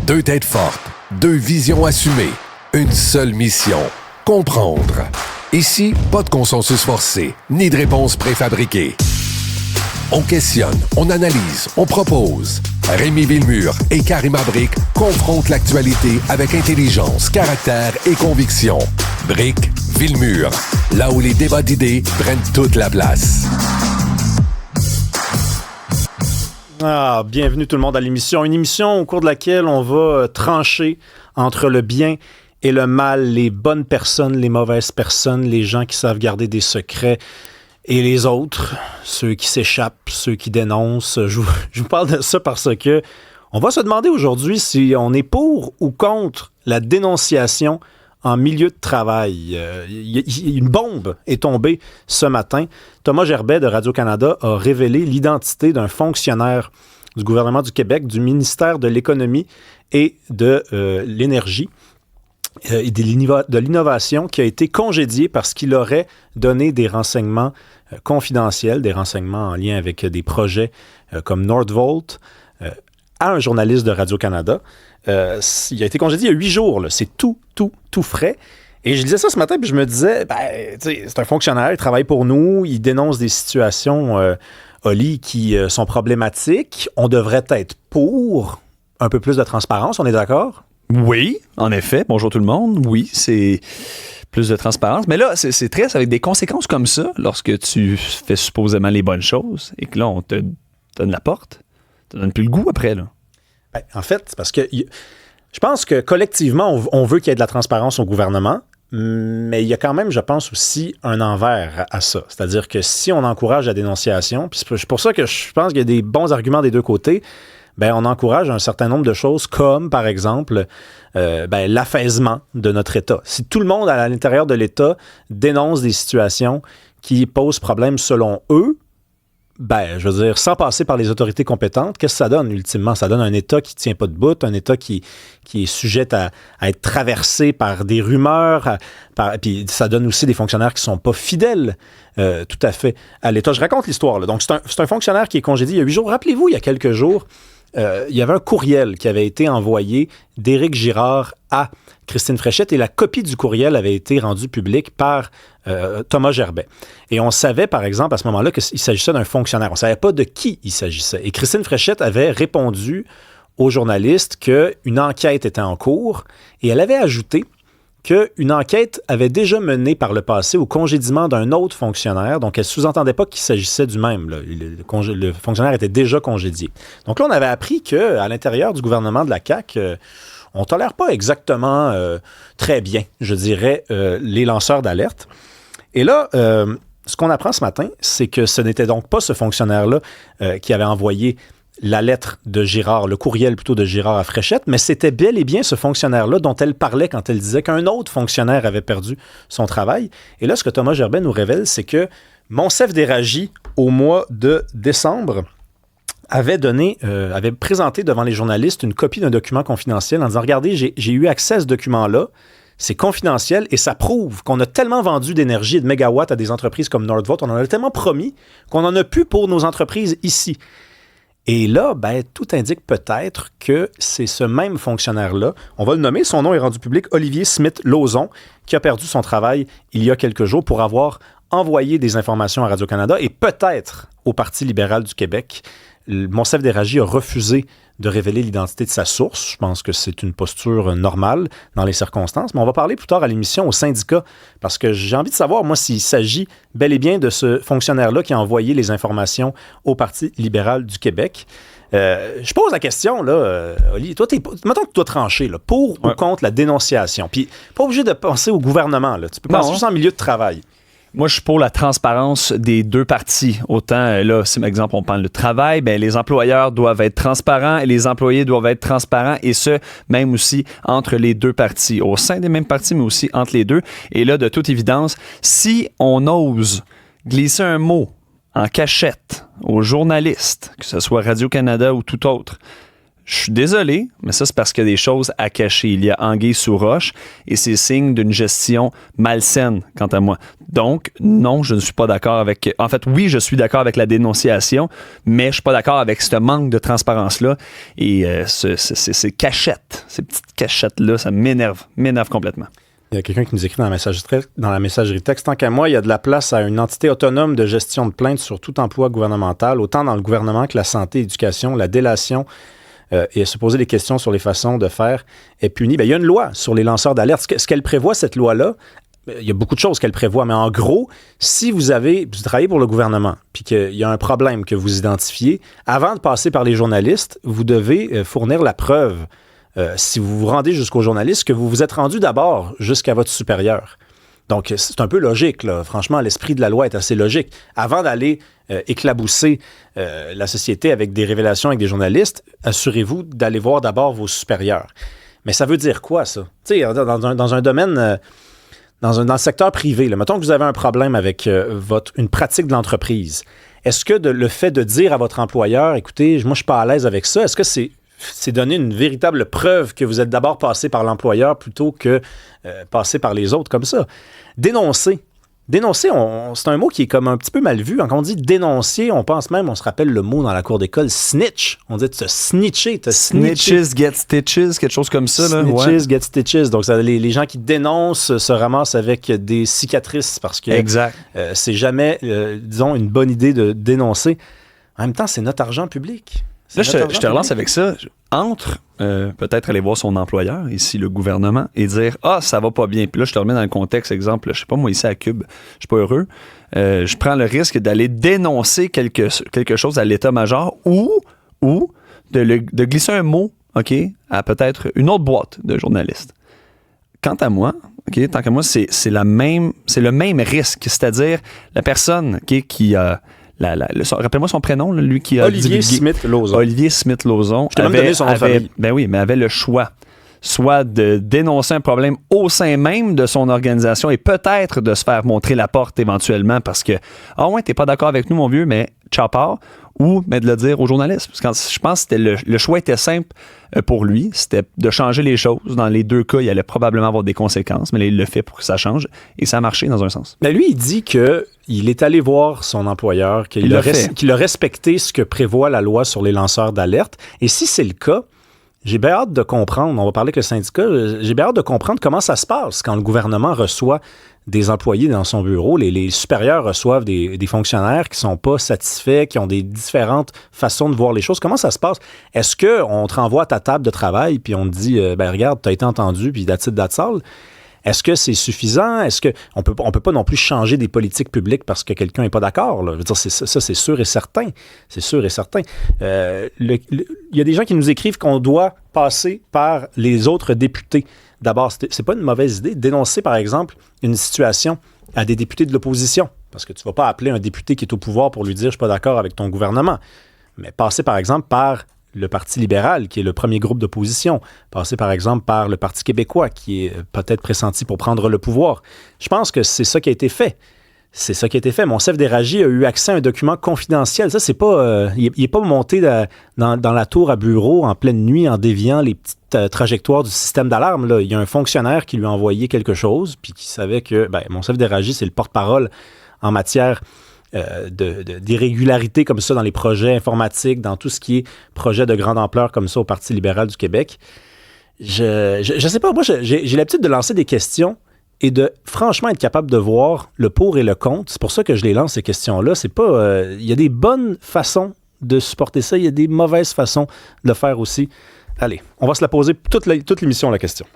Deux têtes fortes, deux visions assumées, une seule mission, comprendre. Ici, pas de consensus forcé, ni de réponse préfabriquée. On questionne, on analyse, on propose. Rémi Villemure et Karima Brick confrontent l'actualité avec intelligence, caractère et conviction. Brick, Villemure, là où les débats d'idées prennent toute la place. Bienvenue tout le monde à l'émission. Une émission au cours de laquelle on va trancher entre le bien et le mal, les bonnes personnes, les mauvaises personnes, les gens qui savent garder des secrets et les autres, ceux qui s'échappent, ceux qui dénoncent. Je vous parle de ça parce que on va se demander aujourd'hui si on est pour ou contre la dénonciation en milieu de travail. Une bombe est tombée ce matin. Thomas Gerbet de Radio-Canada a révélé l'identité d'un fonctionnaire du gouvernement du Québec, du ministère de l'Économie et de l'Énergie et de l'Innovation, qui a été congédié parce qu'il aurait donné des renseignements confidentiels, des renseignements en lien avec des projets comme Nordvolt, à un journaliste de Radio-Canada. Il a été congédié il y a 8 jours. Là. C'est tout frais. Et je disais ça ce matin, puis je me disais, c'est un fonctionnaire, il travaille pour nous, il dénonce des situations, Oli, qui sont problématiques. On devrait être pour un peu plus de transparence, on est d'accord? Oui, en effet. Bonjour tout le monde. Oui, c'est plus de transparence. Mais là, c'est triste avec des conséquences comme ça, lorsque tu fais supposément les bonnes choses et que là, on te donne la porte. Ça donne plus le goût après, là. En fait, c'est parce que je pense que collectivement, on veut qu'il y ait de la transparence au gouvernement, mais il y a quand même, je pense, aussi un envers à ça. C'est-à-dire que si on encourage la dénonciation, puis c'est pour ça que je pense qu'il y a des bons arguments des deux côtés, on encourage un certain nombre de choses comme, par exemple, l'affaisement de notre État. Si tout le monde à l'intérieur de l'État dénonce des situations qui posent problème selon eux, je veux dire, sans passer par les autorités compétentes, qu'est-ce que ça donne ultimement? Ça donne un État qui ne tient pas debout, un État qui est sujet à être traversé par des rumeurs, puis ça donne aussi des fonctionnaires qui ne sont pas fidèles tout à fait à l'État. Je raconte l'histoire, là. Donc, c'est un fonctionnaire qui est congédié il y a 8 jours. Rappelez-vous, il y a quelques jours, il y avait un courriel qui avait été envoyé d'Éric Girard à Christine Fréchette et la copie du courriel avait été rendue publique par Thomas Gerbet. Et on savait, par exemple, à ce moment-là, qu'il s'agissait d'un fonctionnaire. On ne savait pas de qui il s'agissait. Et Christine Fréchette avait répondu aux journalistes qu'une enquête était en cours et elle avait ajouté qu'une enquête avait déjà mené par le passé au congédiement d'un autre fonctionnaire. Donc, elle ne sous-entendait pas qu'il s'agissait du même. Là. Le fonctionnaire était déjà congédié. Donc là, on avait appris qu'à l'intérieur du gouvernement de la CAQ, on ne tolère pas exactement très bien, je dirais, les lanceurs d'alerte. Et là, ce qu'on apprend ce matin, c'est que ce n'était donc pas ce fonctionnaire-là qui avait envoyé la lettre de Girard, le courriel plutôt de Girard à Fréchette, mais c'était bel et bien ce fonctionnaire-là dont elle parlait quand elle disait qu'un autre fonctionnaire avait perdu son travail. Et là, ce que Thomas Gerbet nous révèle, c'est que Monsef Déragi, au mois de décembre, avait présenté devant les journalistes une copie d'un document confidentiel en disant « Regardez, j'ai eu accès à ce document-là, c'est confidentiel et ça prouve qu'on a tellement vendu d'énergie et de mégawatts à des entreprises comme Nordvolt, on en a tellement promis qu'on en a plus pour nos entreprises ici. » Et là, tout indique peut-être que c'est ce même fonctionnaire-là, on va le nommer, son nom est rendu public, Olivier Smith-Lauzon, qui a perdu son travail il y a quelques jours pour avoir envoyé des informations à Radio-Canada et peut-être au Parti libéral du Québec. Monsef Déragi a refusé de révéler l'identité de sa source. Je pense que c'est une posture normale dans les circonstances. Mais on va parler plus tard à l'émission au syndicat parce que j'ai envie de savoir, moi, s'il s'agit bel et bien de ce fonctionnaire-là qui a envoyé les informations au Parti libéral du Québec. Je pose la question, là, Oli, toi, mettons que tu dois trancher, là, pour ou contre la dénonciation. Puis, pas obligé de penser au gouvernement, là. Tu peux penser juste en milieu de travail. Moi, je suis pour la transparence des deux parties. Autant, là, si par exemple on parle de travail, les employeurs doivent être transparents et les employés doivent être transparents, et ce, même aussi entre les deux parties, au sein des mêmes parties, mais aussi entre les deux. Et là, de toute évidence, si on ose glisser un mot en cachette aux journalistes, que ce soit Radio-Canada ou tout autre, Je suis désolé, mais ça, c'est parce qu'il y a des choses à cacher. Il y a anguille sous roche et c'est signe d'une gestion malsaine, quant à moi. Donc, non, je ne suis pas d'accord avec... En fait, oui, je suis d'accord avec la dénonciation, mais je ne suis pas d'accord avec ce manque de transparence-là. Et ces cachettes, ces petites cachettes-là, ça m'énerve complètement. Il y a quelqu'un qui nous écrit dans la messagerie texte. Tant qu'à moi, il y a de la place à une entité autonome de gestion de plainte sur tout emploi gouvernemental, autant dans le gouvernement que la santé, l'éducation, la délation, et se poser des questions sur les façons de faire est puni. Bien, il y a une loi sur les lanceurs d'alerte. Ce qu'elle prévoit, cette loi-là, il y a beaucoup de choses qu'elle prévoit, mais en gros, si vous travaillez pour le gouvernement, puis qu'il y a un problème que vous identifiez, avant de passer par les journalistes, vous devez fournir la preuve, si vous vous rendez jusqu'aux journalistes, que vous vous êtes rendu d'abord jusqu'à votre supérieur. Donc, c'est un peu logique, là. Franchement, l'esprit de la loi est assez logique. Avant d'aller éclabousser la société avec des révélations avec des journalistes, assurez-vous d'aller voir d'abord vos supérieurs. Mais ça veut dire quoi, ça? Tu sais, dans un domaine, dans le secteur privé, là, mettons que vous avez un problème avec une pratique de l'entreprise. Est-ce que le fait de dire à votre employeur, écoutez, moi, je suis pas à l'aise avec ça, est-ce que c'est donner une véritable preuve que vous êtes d'abord passé par l'employeur plutôt que passer par les autres comme ça? Dénoncer. Dénoncer, c'est un mot qui est comme un petit peu mal vu. Quand on dit dénoncer, on se rappelle le mot dans la cour d'école, snitch. On dit de se snitcher. Snitches get stitches, quelque chose comme ça. Là. Snitches get stitches. Donc, les gens qui dénoncent se ramassent avec des cicatrices parce que c'est jamais, disons, une bonne idée de dénoncer. En même temps, c'est notre argent public. Là, je te relance avec ça. Entre peut-être aller voir son employeur, ici le gouvernement, et dire « Ah, ça va pas bien ». Puis là, je te remets dans le contexte, exemple, je sais pas, moi, ici à Cube, je suis pas heureux. Je prends le risque d'aller dénoncer quelque chose à l'état-major ou de glisser un mot, OK, à peut-être une autre boîte de journalistes. Quant à moi, c'est le même risque. C'est-à-dire, la personne qui a... rappelle-moi son prénom, là, lui qui a Olivier Smith-Lauzon. Olivier Smith-Lauzon. Je t'ai même donné son nom de famille. Ben oui, mais avait le choix. Soit de dénoncer un problème au sein même de son organisation et peut-être de se faire montrer la porte éventuellement parce que « Ah ouais, t'es pas d'accord avec nous, mon vieux, mais ciao part », ou de le dire aux journalistes. Parce que je pense que le choix était simple pour lui, c'était de changer les choses. Dans les deux cas, il allait probablement avoir des conséquences, mais là, il le fait pour que ça change et ça a marché dans un sens. Mais lui, il dit qu'il est allé voir son employeur, qu'il a respecté ce que prévoit la loi sur les lanceurs d'alerte. Et si c'est le cas, j'ai bien hâte de comprendre, on va parler avec le syndicat, j'ai bien hâte de comprendre comment ça se passe quand le gouvernement reçoit des employés dans son bureau. Les supérieurs reçoivent des fonctionnaires qui ne sont pas satisfaits, qui ont des différentes façons de voir les choses. Comment ça se passe? Est-ce qu'on te renvoie à ta table de travail puis on te dit, regarde, tu as été entendu, puis that's it, that's all? Est-ce que c'est suffisant? Est-ce qu'on peut pas non plus changer des politiques publiques parce que quelqu'un n'est pas d'accord? Là? Je veux dire, ça, c'est sûr et certain. C'est sûr et certain. Il y a des gens qui nous écrivent qu'on doit passer par les autres députés. D'abord, c'est pas une mauvaise idée de dénoncer, par exemple, une situation à des députés de l'opposition. Parce que tu vas pas appeler un député qui est au pouvoir pour lui dire « je suis pas d'accord avec ton gouvernement ». Mais passer, par exemple, par le Parti libéral, qui est le premier groupe d'opposition. Passer, par exemple, par le Parti québécois, qui est peut-être pressenti pour prendre le pouvoir. Je pense que c'est ça qui a été fait. C'est ça qui a été fait. Monsef Déragi a eu accès à un document confidentiel. Ça, c'est pas... il n'est pas monté dans la tour à bureau en pleine nuit en déviant les petites trajectoires du système d'alarme. Là. Il y a un fonctionnaire qui lui a envoyé quelque chose, puis qui savait que Monsef Déragi, c'est le porte-parole en matière d'irrégularités comme ça dans les projets informatiques, dans tout ce qui est projet de grande ampleur comme ça au Parti libéral du Québec. Je sais pas, moi, j'ai l'habitude de lancer des questions et de franchement être capable de voir le pour et le contre. C'est pour ça que je les lance, ces questions-là. C'est pas... il y a des bonnes façons de supporter ça, il y a des mauvaises façons de le faire aussi. Allez, on va se la poser toute l'émission, la question.